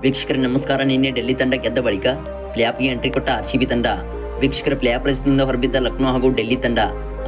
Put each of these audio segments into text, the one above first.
ವೀಕ್ಷಕರೇ ನಮಸ್ಕಾರ. ನಿನ್ನೆ ಡೆಲ್ಲಿ ತಂಡ ಗೆದ್ದ ಬಳಿಕ ಪ್ಲೇಆಫ್ಗೆ ಎಂಟ್ರಿ ಕೊಟ್ಟ ಆರ್ಸಿಬಿ ತಂಡ. ವೀಕ್ಷಕರ ಪ್ಲೇಆಫ್ ರೇಸ್ನಿಂದ ಹೊರಬಿದ್ದ ಲಕ್ನೋ ಹಾಗೂ ಡೆಲ್ಲಿ ತಂಡ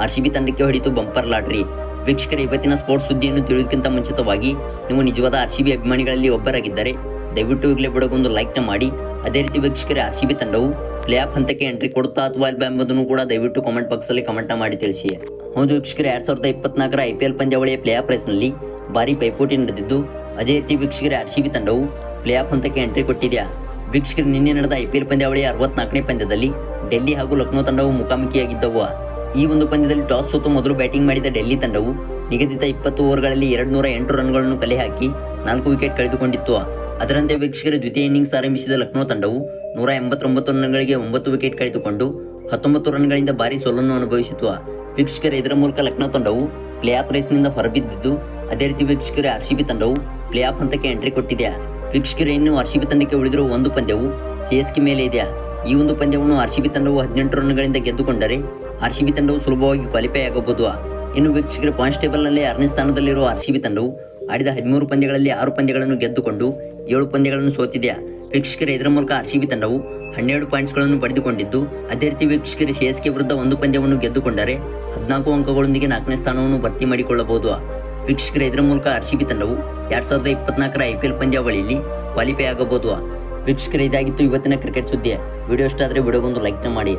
ಆರ್ಸಿಬಿ ತಂಡಕ್ಕೆ ಹೊಡಿತು ಬಂಪರ್ ಲಾಟ್ರಿ. ವೀಕ್ಷಕರ ಇವತ್ತಿನ ಸ್ಪೋರ್ಟ್ಸ್ ಸುದ್ದಿಯನ್ನು ತಿಳಿಯೋದಕ್ಕಿಂತ ಮುಂಚಿತವಾಗಿ ನೀವು ನಿಜವಾದ ಆರ್ಸಿಬಿ ಅಭಿಮಾನಿಗಳಲ್ಲಿ ಒಬ್ಬರಾಗಿದ್ದರೆ ದಯವಿಟ್ಟು ಈಗಲೇ ಬಿಡಗೊಂದು ಲೈಕ್ನ ಮಾಡಿ. ಅದೇ ರೀತಿ ವೀಕ್ಷಕರೇ ಆರ್ಸಿಬಿ ತಂಡವು ಪ್ಲೇಆಫ್ ಹಂತಕ್ಕೆ ಎಂಟ್ರಿ ಕೊಡುತ್ತಾ ಅಥವಾ ಅಲ್ವಾ ಎಂಬುದನ್ನು ಕೂಡ ದಯವಿಟ್ಟು ಕಾಮೆಂಟ್ ಬಾಕ್ಸಲ್ಲಿ ಕಮೆಂಟ್ನ ಮಾಡಿ ತಿಳಿಸಿ. ಹೌದು ವೀಕ್ಷಕರೇ, 2024 IPL ಪಂದ್ಯಾವಳಿಯ ಪ್ಲೇಆಫ್ ರೇಸ್ನಲ್ಲಿ ಭಾರಿ ಪೈಪೋಟಿ ನಡೆದಿದ್ದು, ಅದೇ ರೀತಿ ವೀಕ್ಷಕರೇ ಆರ್ಸಿಬಿ ತಂಡವು ಪ್ಲೇಆಫ್ ಹಂತಕ್ಕೆ ಎಂಟ್ರಿ ಕೊಟ್ಟಿದೆ. ವೀಕ್ಷಕರು ನಿನ್ನೆ ನಡೆದ IPL ಪಂದ್ಯಾವಳಿಯ 64ನೇ ಪಂದ್ಯದಲ್ಲಿ ಡೆಲ್ಲಿ ಹಾಗೂ ಲಕ್ನೋ ತಂಡವು ಮುಖಾಮುಖಿಯಾಗಿದ್ದವು. ಈ ಒಂದು ಪಂದ್ಯದಲ್ಲಿ ಟಾಸ್ ಸೋತು ಮೊದಲು ಬ್ಯಾಟಿಂಗ್ ಮಾಡಿದ ಡೆಲ್ಲಿ ತಂಡವು ನಿಗದಿತ 20 ಓವರ್ಗಳಲ್ಲಿ 208 ರನ್ಗಳನ್ನು ಕಲೆ ಹಾಕಿ 4 ವಿಕೆಟ್ ಕಳೆದುಕೊಂಡಿತ್ತು. ಅದರಂತೆ ವೀಕ್ಷಕರು ದ್ವಿತೀಯ ಇನ್ನಿಂಗ್ಸ್ ಆರಂಭಿಸಿದ ಲಕ್ನೋ ತಂಡವು 189 ರನ್ಗಳಿಗೆ 9 ವಿಕೆಟ್ ಕಳೆದುಕೊಂಡು 19 ರನ್ಗಳಿಂದ ಭಾರಿ ಸೋಲನ್ನು ಅನುಭವಿಸಿತು. ವೀಕ್ಷಕರು ಇದರ ಮೂಲಕ ಲಕ್ನೋ ತಂಡವು ಪ್ಲೇಆಫ್ ರೇಸ್ನಿಂದ ಹೊರಬಿದ್ದಿದ್ದು, ಅದೇ ರೀತಿ ವೀಕ್ಷಕರೇ ಆರ್ಸಿಬಿ ತಂಡವು ಪ್ಲೇಆಫ್ ಹಂತಕ್ಕೆ ಎಂಟ್ರಿ ಕೊಟ್ಟಿದೆ. ವೀಕ್ಷಕರೇ ಇನ್ನು ಆರ್ಸಿಬಿ ತಂಡಕ್ಕೆ ಉಳಿದಿರುವ ಒಂದು ಪಂದ್ಯವು CSK ಮೇಲೆ ಇದೆ. ಈ ಒಂದು ಪಂದ್ಯವನ್ನು ಆರ್ಸಿಬಿ ತಂಡವು 18 ರನ್ಗಳಿಂದ ಗೆದ್ದುಕೊಂಡರೆ ಆರ್ಸಿಬಿ ತಂಡವು ಸುಲಭವಾಗಿ ಕ್ವಾಲಿಫೈ ಆಗಬಹುದು. ಇನ್ನು ವೀಕ್ಷಕರ ಪಾಯಿಂಟ್ಸ್ ಟೇಬಲ್ನಲ್ಲಿ 6ನೇ ಸ್ಥಾನದಲ್ಲಿರುವ ಆರ್ಸಿಬಿ ತಂಡವು ಆಡಿದ 13 ಪಂದ್ಯಗಳಲ್ಲಿ 6 ಪಂದ್ಯಗಳನ್ನು ಗೆದ್ದುಕೊಂಡು 7 ಪಂದ್ಯಗಳನ್ನು ಸೋತಿದೆ. ವೀಕ್ಷಕರೇ ಇದರ ಮೂಲಕ ಆರ್ಸಿಬಿ ತಂಡವು 12 ಪಾಯಿಂಟ್ಸ್ಗಳನ್ನು ಪಡೆದುಕೊಂಡಿದ್ದು, ಅದೇ ರೀತಿ ವೀಕ್ಷಕರೇ CSK ವಿರುದ್ಧ ಒಂದು ಪಂದ್ಯವನ್ನು ಗೆದ್ದುಕೊಂಡರೆ 14 ಅಂಕಗಳೊಂದಿಗೆ 4ನೇ ಸ್ಥಾನವನ್ನು ಭರ್ತಿ ಮಾಡಿಕೊಳ್ಳಬಹುದು. ವೀಕ್ಷಕರೇ ಇದರ ಮೂಲಕ ಆರ್ಸಿಬಿ ತಂಡವು 2024 IPL ಪಂದ್ಯಾವಳಿಯಲ್ಲಿ ಕ್ವಾಲಿಫೈ ಆಗಬಹುದು. ವೀಕ್ಷಕರೇ ಇದಾಗಿತ್ತು ಇವತ್ತಿನ ಕ್ರಿಕೆಟ್ ಸುದ್ದಿ. ವಿಡಿಯೋ ಇಷ್ಟ ಆದರೆ ವಿಡಿಯೋಗೊಂದು ಲೈಕ್ನ ಮಾಡಿ.